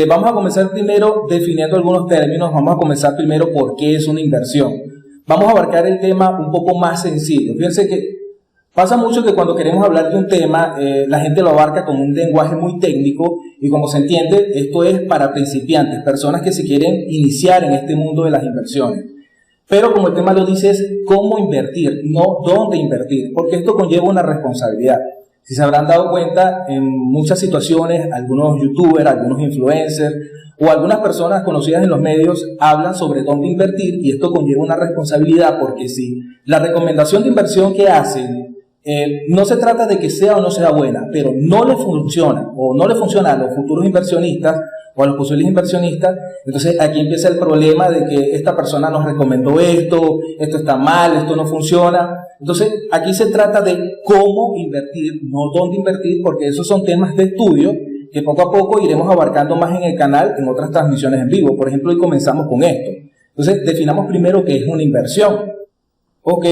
Vamos a comenzar primero definiendo algunos términos. Vamos a comenzar primero por qué es una inversión. Vamos a abarcar el tema un poco más sencillo. Fíjense que pasa mucho que cuando queremos hablar de un tema, la gente lo abarca con un lenguaje muy técnico y como se entiende, esto es para principiantes, personas que se quieren iniciar en este mundo de las inversiones. Pero como el tema lo dice, es cómo invertir, no dónde invertir, porque esto conlleva una responsabilidad. Si se habrán dado cuenta, en muchas situaciones, algunos youtubers, algunos influencers o algunas personas conocidas en los medios hablan sobre dónde invertir y esto conlleva una responsabilidad porque si la recomendación de inversión que hacen no se trata de que sea o no sea buena, pero no le funciona o no le funciona a los futuros inversionistas o a los posibles inversionistas, entonces aquí empieza el problema de que esta persona nos recomendó esto está mal, esto no funciona. Entonces aquí se trata de cómo invertir, no dónde invertir, porque esos son temas de estudio que poco a poco iremos abarcando más en el canal en otras transmisiones en vivo. Por ejemplo, hoy comenzamos con esto. Entonces definamos primero qué es una inversión. Ok,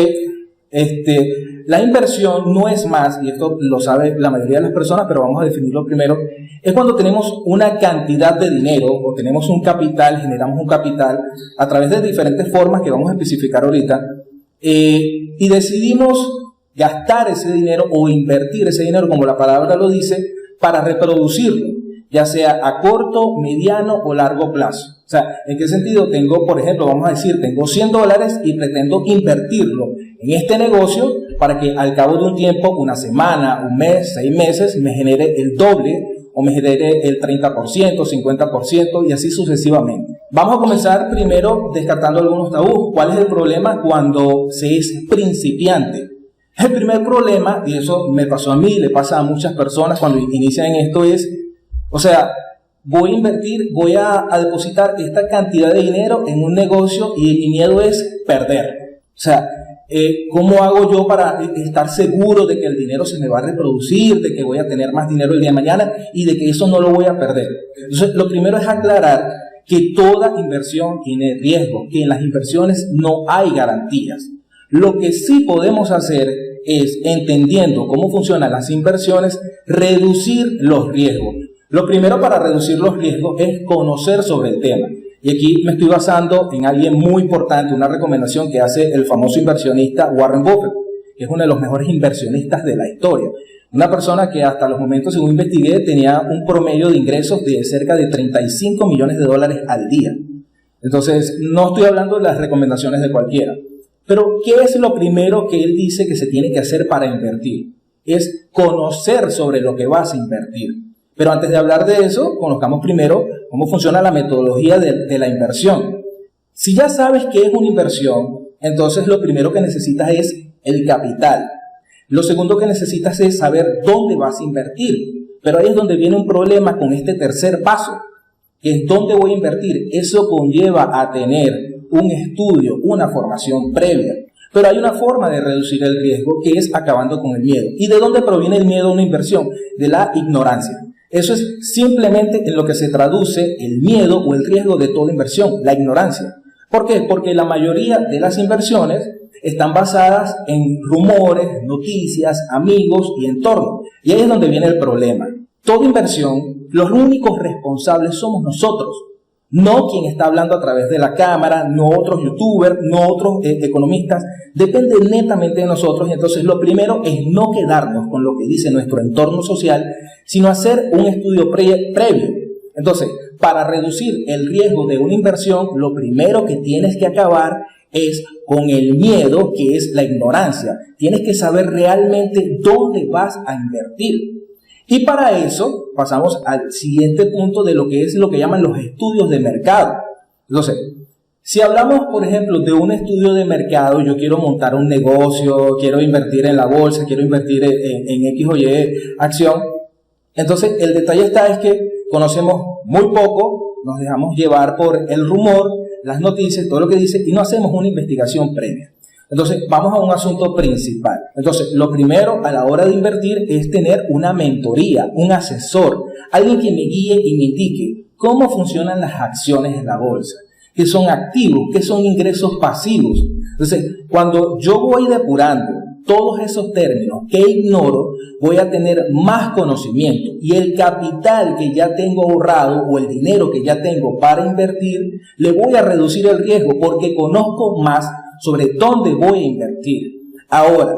la inversión no es más, y esto lo sabe la mayoría de las personas, pero vamos a definirlo primero, es cuando tenemos una cantidad de dinero o tenemos un capital, generamos un capital a través de diferentes formas que vamos a especificar ahorita, y decidimos gastar ese dinero o invertir ese dinero, como la palabra lo dice, para reproducirlo, ya sea a corto, mediano o largo plazo. O sea, ¿en qué sentido? Tengo, por ejemplo, vamos a decir, tengo $100 y pretendo invertirlo en este negocio para que al cabo de un tiempo, una semana, un mes, 6 meses, me genere el doble o me genere el 30%, 50% y así sucesivamente. Vamos a comenzar primero descartando algunos tabús. ¿Cuál es el problema cuando se es principiante? El primer problema, y eso me pasó a mí, le pasa a muchas personas cuando inician en esto, es, o sea, voy a invertir, voy a depositar esta cantidad de dinero en un negocio y mi miedo es perder. O sea, ¿cómo hago yo para estar seguro de que el dinero se me va a reproducir, de que voy a tener más dinero el día de mañana y de que eso no lo voy a perder? Entonces, lo primero es aclarar que toda inversión tiene riesgo, que en las inversiones no hay garantías. Lo que sí podemos hacer es, entendiendo cómo funcionan las inversiones, reducir los riesgos. Lo primero para reducir los riesgos es conocer sobre el tema. Y aquí me estoy basando en alguien muy importante, una recomendación que hace el famoso inversionista Warren Buffett, que es uno de los mejores inversionistas de la historia. Una persona que hasta los momentos, según investigué, tenía un promedio de ingresos de cerca de $35 millones al día. Entonces, no estoy hablando de las recomendaciones de cualquiera. Pero, ¿qué es lo primero que él dice que se tiene que hacer para invertir? Es conocer sobre lo que vas a invertir. Pero antes de hablar de eso, conozcamos primero cómo funciona la metodología de la inversión. Si ya sabes qué es una inversión, entonces lo primero que necesitas es el capital. Lo segundo que necesitas es saber dónde vas a invertir. Pero ahí es donde viene un problema con este tercer paso, que es dónde voy a invertir. Eso conlleva a tener un estudio, una formación previa. Pero hay una forma de reducir el riesgo que es acabando con el miedo. ¿Y de dónde proviene el miedo a una inversión? De la ignorancia. Eso es simplemente en lo que se traduce el miedo o el riesgo de toda inversión, la ignorancia. ¿Por qué? Porque la mayoría de las inversiones están basadas en rumores, noticias, amigos y entorno. Y ahí es donde viene el problema. Toda inversión, los únicos responsables somos nosotros. No quien está hablando a través de la cámara, no otros youtubers, no otros economistas. Depende netamente de nosotros y entonces lo primero es no quedarnos con lo que dice nuestro entorno social, sino hacer un estudio previo. Entonces, para reducir el riesgo de una inversión, lo primero que tienes que acabar es con el miedo, que es la ignorancia. Tienes que saber realmente dónde vas a invertir. Y para eso pasamos al siguiente punto de lo que es lo que llaman los estudios de mercado. Entonces, si hablamos, por ejemplo, de un estudio de mercado, yo quiero montar un negocio, quiero invertir en la bolsa, quiero invertir en X o Y acción. Entonces, el detalle está es que conocemos muy poco, nos dejamos llevar por el rumor, las noticias, todo lo que dice, y no hacemos una investigación previa. Entonces, vamos a un asunto principal. Entonces, lo primero a la hora de invertir es tener una mentoría, un asesor, alguien que me guíe y me indique cómo funcionan las acciones en la bolsa, qué son activos, qué son ingresos pasivos. Entonces, cuando yo voy depurando todos esos términos que ignoro, voy a tener más conocimiento y el capital que ya tengo ahorrado o el dinero que ya tengo para invertir, le voy a reducir el riesgo porque conozco más sobre dónde voy a invertir. Ahora,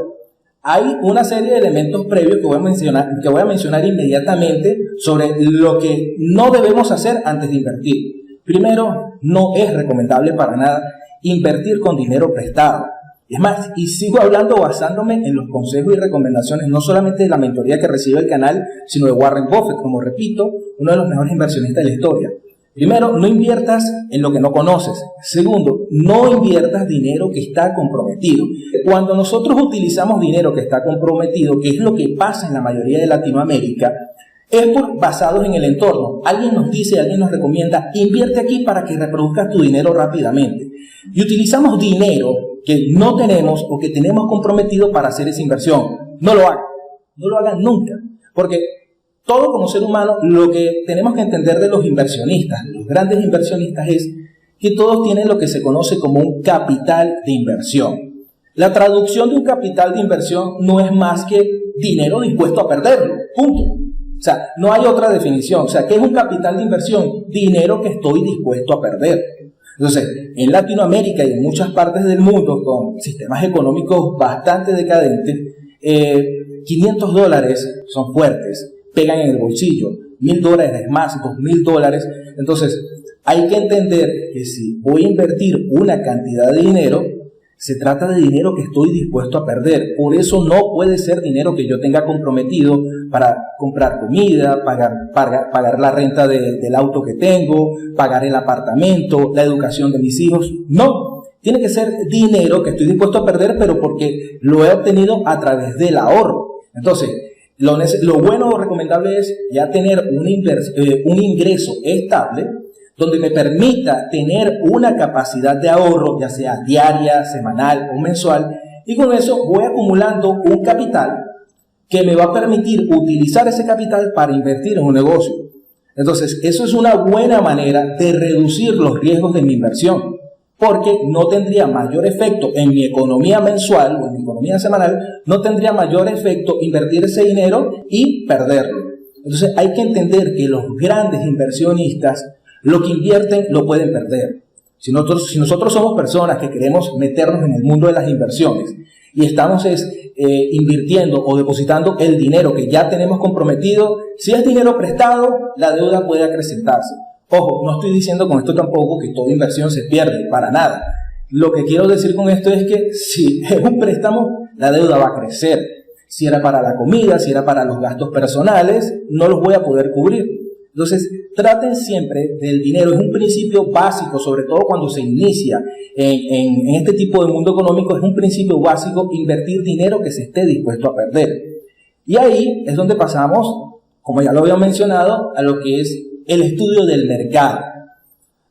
hay una serie de elementos previos que voy a mencionar inmediatamente sobre lo que no debemos hacer antes de invertir. Primero, no es recomendable para nada invertir con dinero prestado. Es más, y sigo hablando basándome en los consejos y recomendaciones, no solamente de la mentoría que recibe el canal, sino de Warren Buffett, como repito, uno de los mejores inversionistas de la historia. Primero, no inviertas en lo que no conoces. Segundo, no inviertas dinero que está comprometido. Cuando nosotros utilizamos dinero que está comprometido, que es lo que pasa en la mayoría de Latinoamérica, es basados en el entorno. Alguien nos dice, alguien nos recomienda, invierte aquí para que reproduzcas tu dinero rápidamente. Y utilizamos dinero que no tenemos o que tenemos comprometido para hacer esa inversión. No lo hagan nunca, porque todo como ser humano, lo que tenemos que entender de los inversionistas, los grandes inversionistas, es que todos tienen lo que se conoce como un capital de inversión. La traducción de un capital de inversión no es más que dinero dispuesto a perderlo, punto. O sea, no hay otra definición. O sea, ¿qué es un capital de inversión? Dinero que estoy dispuesto a perder. Entonces, en Latinoamérica y en muchas partes del mundo, con sistemas económicos bastante decadentes, $500 son fuertes, pegan en el bolsillo, $1,000 más, $2,000. Entonces, hay que entender que si voy a invertir una cantidad de dinero, se trata de dinero que estoy dispuesto a perder. Por eso no puede ser dinero que yo tenga comprometido para comprar comida, pagar la renta del auto que tengo, pagar el apartamento, la educación de mis hijos. No, tiene que ser dinero que estoy dispuesto a perder, pero porque lo he obtenido a través del ahorro. Entonces, lo bueno o recomendable es ya tener un ingreso estable, donde me permita tener una capacidad de ahorro, ya sea diaria, semanal o mensual, y con eso voy acumulando un capital que me va a permitir utilizar ese capital para invertir en un negocio. Entonces, eso es una buena manera de reducir los riesgos de mi inversión, porque no tendría mayor efecto en mi economía mensual o en mi economía semanal, no tendría mayor efecto invertir ese dinero y perderlo. Entonces, hay que entender que los grandes inversionistas lo que invierten lo pueden perder. Si nosotros somos personas que queremos meternos en el mundo de las inversiones y estamos invirtiendo o depositando el dinero que ya tenemos comprometido, si es dinero prestado, la deuda puede acrecentarse. Ojo, no estoy diciendo con esto tampoco que toda inversión se pierde, para nada. Lo que quiero decir con esto es que si es un préstamo, la deuda va a crecer. Si era para la comida, si era para los gastos personales, no los voy a poder cubrir. Entonces, traten siempre del dinero, es un principio básico, sobre todo cuando se inicia en este tipo de mundo económico, es un principio básico invertir dinero que se esté dispuesto a perder. Y ahí es donde pasamos, como ya lo había mencionado, a lo que es el estudio del mercado.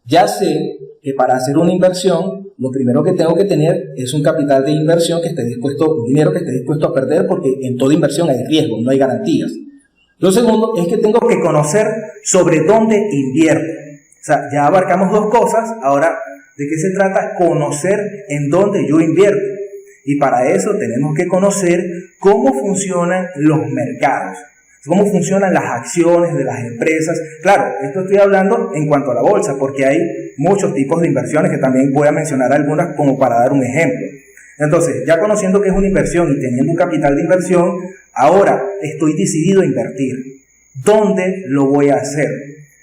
Ya sé que para hacer una inversión, lo primero que tengo que tener es un capital de inversión que esté dispuesto, un dinero que esté dispuesto a perder, porque en toda inversión hay riesgo, no hay garantías. Lo segundo es que tengo que conocer sobre dónde invierto. O sea, ya abarcamos dos cosas. Ahora, ¿de qué se trata? Conocer en dónde yo invierto. Y para eso tenemos que conocer cómo funcionan los mercados, cómo funcionan las acciones de las empresas. Claro, esto estoy hablando en cuanto a la bolsa, porque hay muchos tipos de inversiones que también voy a mencionar algunas como para dar un ejemplo. Entonces, ya conociendo qué es una inversión y teniendo un capital de inversión, ahora estoy decidido a invertir. ¿Dónde lo voy a hacer?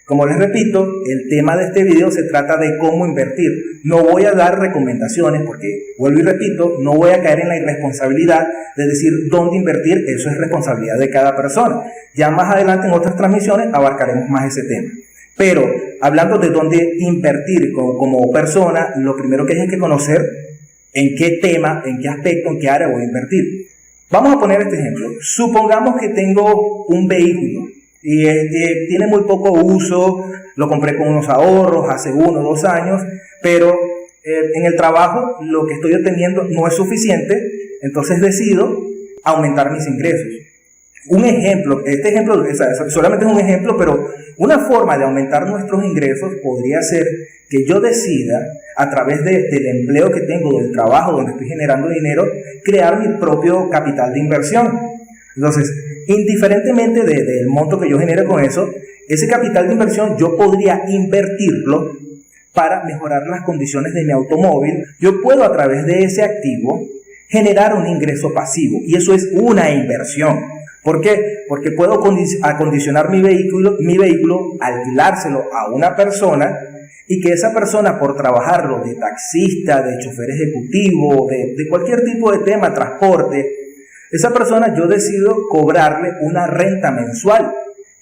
Como les repito, el tema de este video se trata de cómo invertir. No voy a dar recomendaciones porque, vuelvo y repito, no voy a caer en la irresponsabilidad de decir dónde invertir. Eso es responsabilidad de cada persona. Ya más adelante en otras transmisiones abarcaremos más ese tema. Pero, hablando de dónde invertir como persona, lo primero que hay que conocer en qué tema, en qué aspecto, en qué área voy a invertir. Vamos a poner este ejemplo. Supongamos que tengo un vehículo y tiene muy poco uso, lo compré con unos ahorros hace 1 o 2 años, pero en el trabajo lo que estoy obteniendo no es suficiente, entonces decido aumentar mis ingresos. Un ejemplo, este ejemplo solamente es un ejemplo, pero una forma de aumentar nuestros ingresos podría ser que yo decida, a través del empleo que tengo, del trabajo donde estoy generando dinero, crear mi propio capital de inversión. Entonces, indiferentemente del monto que yo genere con eso, ese capital de inversión yo podría invertirlo para mejorar las condiciones de mi automóvil. Yo puedo, a través de ese activo, generar un ingreso pasivo, y eso es una inversión. ¿Por qué? Porque puedo acondicionar mi vehículo, alquilárselo a una persona, y que esa persona, por trabajarlo de taxista, de chofer ejecutivo, de cualquier tipo de tema, transporte, esa persona yo decido cobrarle una renta mensual.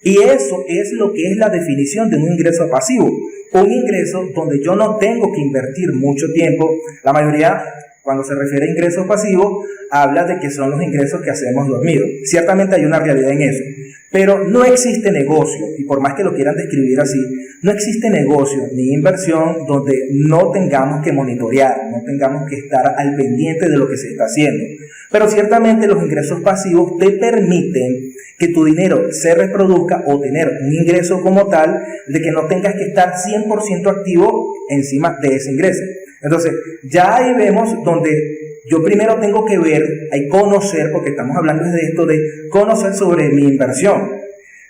Y eso es lo que es la definición de un ingreso pasivo. Un ingreso donde yo no tengo que invertir mucho tiempo. La mayoría, cuando se refiere a ingresos pasivos, habla de que son los ingresos que hacemos dormidos. Ciertamente hay una realidad en eso, pero no existe negocio, y por más que lo quieran describir así, no existe negocio ni inversión donde no tengamos que monitorear, no tengamos que estar al pendiente de lo que se está haciendo. Pero ciertamente los ingresos pasivos te permiten que tu dinero se reproduzca o tener un ingreso como tal, de que no tengas que estar 100% activo encima de ese ingreso. Entonces, ya ahí vemos donde yo primero tengo que ver y conocer, porque estamos hablando de esto, de conocer sobre mi inversión.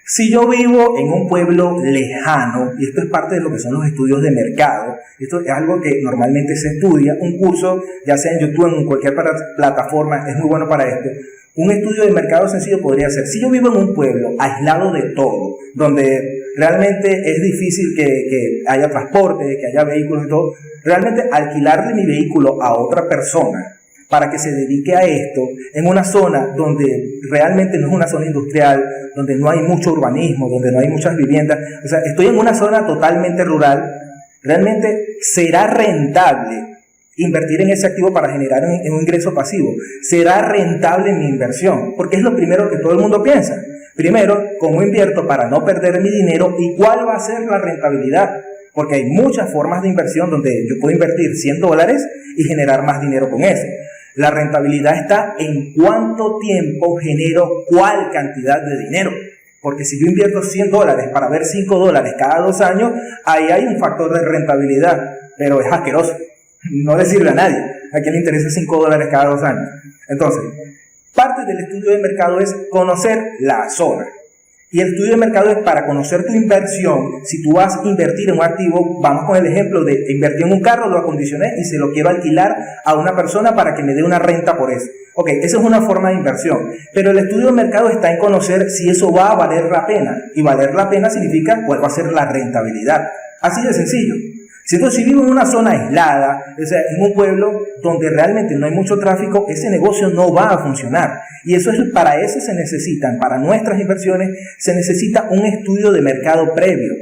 Si yo vivo en un pueblo lejano, y esto es parte de lo que son los estudios de mercado, esto es algo que normalmente se estudia, un curso, ya sea en YouTube o en cualquier plataforma, es muy bueno para esto. Un estudio de mercado sencillo podría ser, si yo vivo en un pueblo aislado de todo, donde realmente es difícil que haya transporte, que haya vehículos y todo, realmente alquilarle mi vehículo a otra persona para que se dedique a esto, en una zona donde realmente no es una zona industrial, donde no hay mucho urbanismo, donde no hay muchas viviendas, o sea, estoy en una zona totalmente rural, realmente será rentable invertir en ese activo para generar un ingreso pasivo. ¿Será rentable mi inversión? Porque es lo primero que todo el mundo piensa. Primero, ¿cómo invierto para no perder mi dinero? ¿Y cuál va a ser la rentabilidad? Porque hay muchas formas de inversión donde yo puedo invertir $100 y generar más dinero con eso. La rentabilidad está en cuánto tiempo genero cuál cantidad de dinero. Porque si yo invierto $100 para ver $5 cada 2 años, ahí hay un factor de rentabilidad, pero es asqueroso. No le sirve a nadie. ¿A quién le interesa $5 cada 2 años? Entonces, parte del estudio de mercado es conocer la zona. Y el estudio de mercado es para conocer tu inversión. Si tú vas a invertir en un activo, vamos con el ejemplo de invertir en un carro, lo acondicioné y se lo quiero alquilar a una persona para que me dé una renta por eso. Ok, esa es una forma de inversión. Pero el estudio de mercado está en conocer si eso va a valer la pena. Y valer la pena significa cuál va a ser la rentabilidad. Así de sencillo. Si vivo en una zona aislada, o sea, en un pueblo donde realmente no hay mucho tráfico, ese negocio no va a funcionar. Y para eso se necesitan, para nuestras inversiones, se necesita un estudio de mercado previo.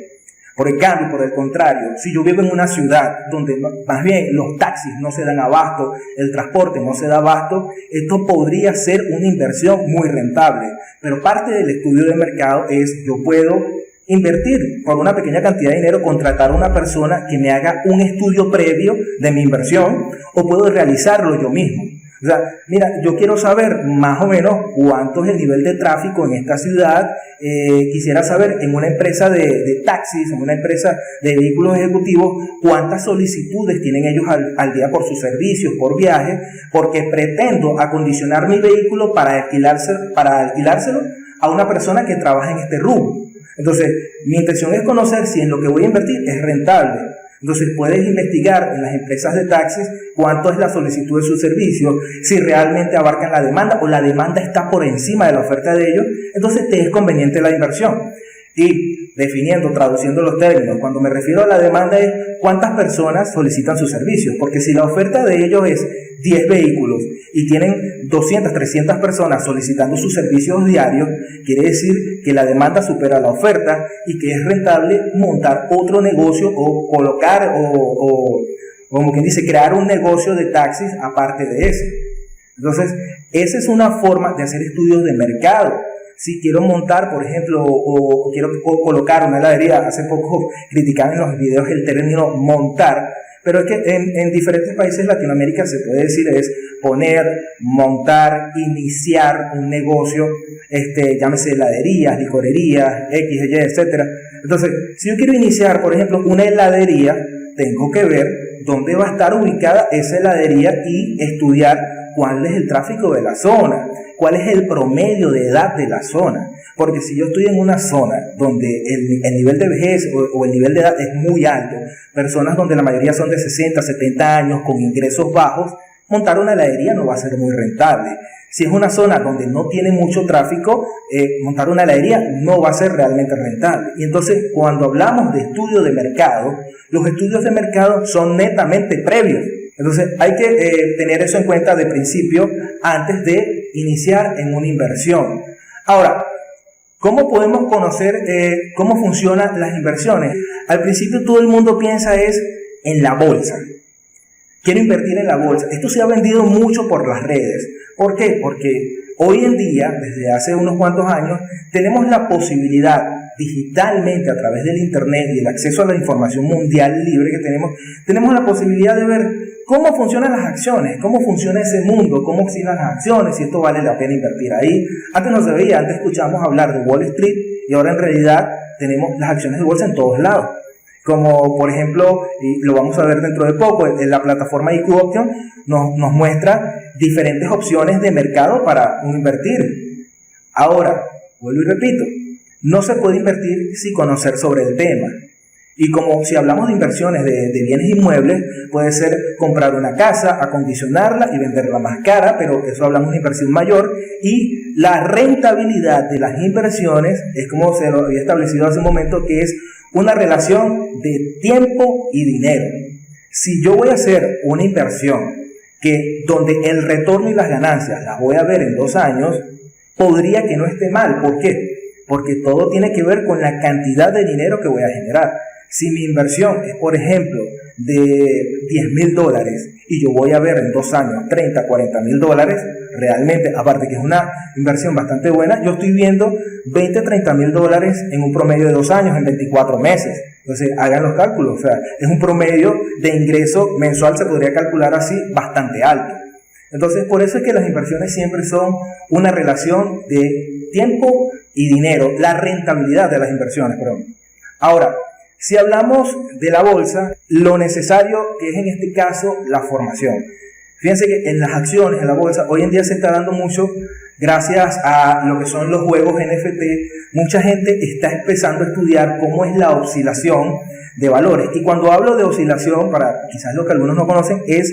Por el contrario, si yo vivo en una ciudad donde más bien los taxis no se dan abasto, el transporte no se da abasto, esto podría ser una inversión muy rentable. Pero parte del estudio de mercado es, yo puedo invertir por una pequeña cantidad de dinero, contratar a una persona que me haga un estudio previo de mi inversión, o puedo realizarlo yo mismo. O sea, mira, yo quiero saber más o menos cuánto es el nivel de tráfico en esta ciudad. Quisiera saber en una empresa de taxis, en una empresa de vehículos ejecutivos, cuántas solicitudes tienen ellos al día por sus servicios, por viaje, porque pretendo acondicionar mi vehículo para alquilárselo a una persona que trabaja en este rubro. Entonces, mi intención es conocer si en lo que voy a invertir es rentable. Entonces, puedes investigar en las empresas de taxis cuánto es la solicitud de sus servicios, si realmente abarcan la demanda o la demanda está por encima de la oferta de ellos, entonces te es conveniente la inversión. Y traduciendo los términos, cuando me refiero a la demanda es cuántas personas solicitan sus servicios, porque si la oferta de ellos es 10 vehículos y tienen 200, 300 personas solicitando sus servicios diarios, quiere decir que la demanda supera la oferta y que es rentable montar otro negocio o colocar o como quien dice, crear un negocio de taxis aparte de ese. Entonces, esa es una forma de hacer estudios de mercado. Si quiero montar, por ejemplo, o quiero colocar una heladería, hace poco criticaban en los videos el término montar, Pero es que en diferentes países de Latinoamérica se puede decir es poner, montar, iniciar un negocio, llámese heladerías, licorerías, X, Y, etcétera. Entonces, si yo quiero iniciar, por ejemplo, una heladería, tengo que ver dónde va a estar ubicada esa heladería y estudiar cuál es el tráfico de la zona, cuál es el promedio de edad de la zona. Porque si yo estoy en una zona donde el nivel de vejez o el nivel de edad es muy alto, personas donde la mayoría son de 60, 70 años con ingresos bajos, montar una heladería no va a ser muy rentable. Si es una zona donde no tiene mucho tráfico, montar una heladería no va a ser realmente rentable. Y entonces, cuando hablamos de estudio de mercado, los estudios de mercado son netamente previos. Entonces, hay que tener eso en cuenta de principio antes de iniciar en una inversión. Ahora, ¿cómo podemos conocer cómo funcionan las inversiones? Al principio todo el mundo piensa en la bolsa. Quiero invertir en la bolsa. Esto se ha vendido mucho por las redes. ¿Por qué? Porque hoy en día, desde hace unos cuantos años, tenemos la posibilidad digitalmente a través del internet y el acceso a la información mundial libre que tenemos la posibilidad de ver cómo funcionan las acciones, cómo funciona ese mundo, cómo oscilan las acciones, si esto vale la pena invertir ahí. Antes no se veía, antes escuchábamos hablar de Wall Street y ahora en realidad tenemos las acciones de bolsa en todos lados. Como por ejemplo, y lo vamos a ver dentro de poco, en la plataforma IQ Option nos muestra diferentes opciones de mercado para invertir. Ahora, vuelvo y repito, no se puede invertir sin conocer sobre el tema. Y como si hablamos de inversiones de bienes inmuebles, puede ser comprar una casa, acondicionarla y venderla más cara, pero eso hablamos de inversión mayor. Y la rentabilidad de las inversiones es como se lo había establecido hace un momento, que es una relación de tiempo y dinero. Si yo voy a hacer una inversión donde el retorno y las ganancias las voy a ver en 2 años, podría que no esté mal. ¿Por qué? Porque todo tiene que ver con la cantidad de dinero que voy a generar. Si mi inversión es, por ejemplo, de $10,000 y yo voy a ver en 2 años 30, $40,000, realmente, aparte que es una inversión bastante buena, yo estoy viendo $20, $30,000 en un promedio de 2 años, en 24 meses. Entonces, hagan los cálculos. O sea, es un promedio de ingreso mensual, se podría calcular así, bastante alto. Entonces, por eso es que las inversiones siempre son una relación de tiempo y dinero, la rentabilidad de las inversiones, perdón. Ahora, si hablamos de la bolsa, lo necesario que es en este caso la formación. Fíjense que en las acciones, en la bolsa, hoy en día se está dando mucho gracias a lo que son los juegos NFT. Mucha gente está empezando a estudiar cómo es la oscilación de valores. Y cuando hablo de oscilación, para quizás lo que algunos no conocen, es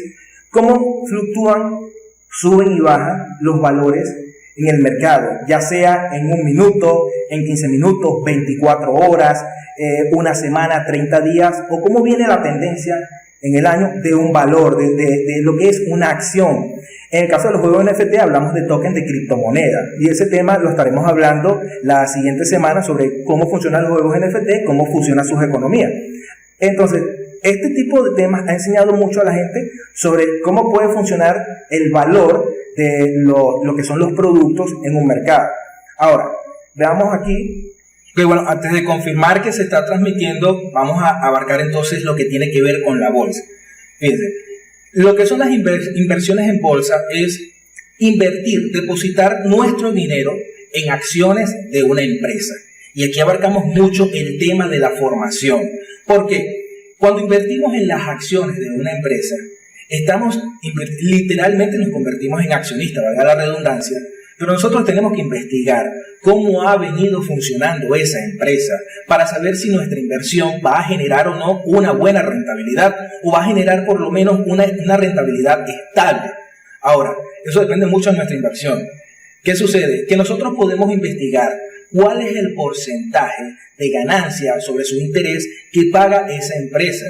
cómo fluctúan, suben y bajan los valores en el mercado, ya sea en 1 minuto, en 15 minutos, 24 horas, una semana, 30 días, o cómo viene la tendencia en el año de un valor, de lo que es una acción. En el caso de los juegos NFT hablamos de tokens de criptomoneda, y ese tema lo estaremos hablando la siguiente semana sobre cómo funcionan los juegos NFT, cómo funcionan sus economías. Entonces, este tipo de temas ha enseñado mucho a la gente sobre cómo puede funcionar el valor de lo que son los productos en un mercado. Ahora, veamos aquí. Okay, bueno, antes de confirmar que se está transmitiendo, vamos a abarcar entonces lo que tiene que ver con la bolsa. Fíjense, lo que son las inversiones en bolsa es invertir, depositar nuestro dinero en acciones de una empresa. Y aquí abarcamos mucho el tema de la formación. ¿Por qué? Cuando invertimos en las acciones de una empresa, literalmente nos convertimos en accionistas, valga la redundancia, pero nosotros tenemos que investigar cómo ha venido funcionando esa empresa para saber si nuestra inversión va a generar o no una buena rentabilidad, o va a generar por lo menos una rentabilidad estable. Ahora, eso depende mucho de nuestra inversión. ¿Qué sucede? Que nosotros podemos investigar cuál es el porcentaje de ganancia sobre su interés que paga esa empresa.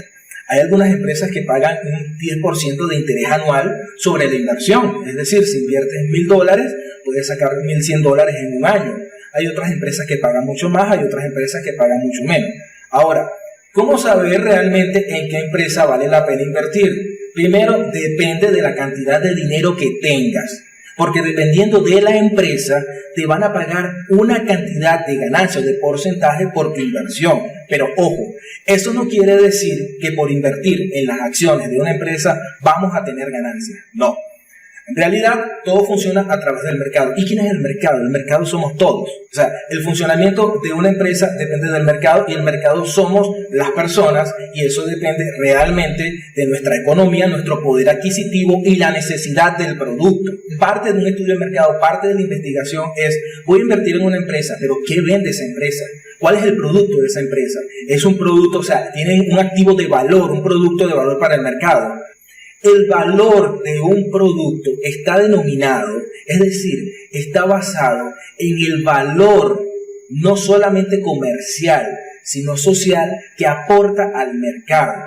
Hay algunas empresas que pagan un 10% de interés anual sobre la inversión. Es decir, si inviertes $1,000, puedes sacar $1,100 en un año. Hay otras empresas que pagan mucho más, hay otras empresas que pagan mucho menos. Ahora, ¿cómo saber realmente en qué empresa vale la pena invertir? Primero, depende de la cantidad de dinero que tengas. Porque dependiendo de la empresa, te van a pagar una cantidad de ganancias, de porcentaje por tu inversión. Pero ojo, eso no quiere decir que por invertir en las acciones de una empresa vamos a tener ganancias. No. En realidad, todo funciona a través del mercado. ¿Y quién es el mercado? El mercado somos todos. O sea, el funcionamiento de una empresa depende del mercado y el mercado somos las personas y eso depende realmente de nuestra economía, nuestro poder adquisitivo y la necesidad del producto. Parte de un estudio de mercado, parte de la investigación es, voy a invertir en una empresa, pero ¿qué vende esa empresa? ¿Cuál es el producto de esa empresa? Es un producto, o sea, tiene un activo de valor, un producto de valor para el mercado. El valor de un producto está denominado, es decir, está basado en el valor no solamente comercial, sino social que aporta al mercado.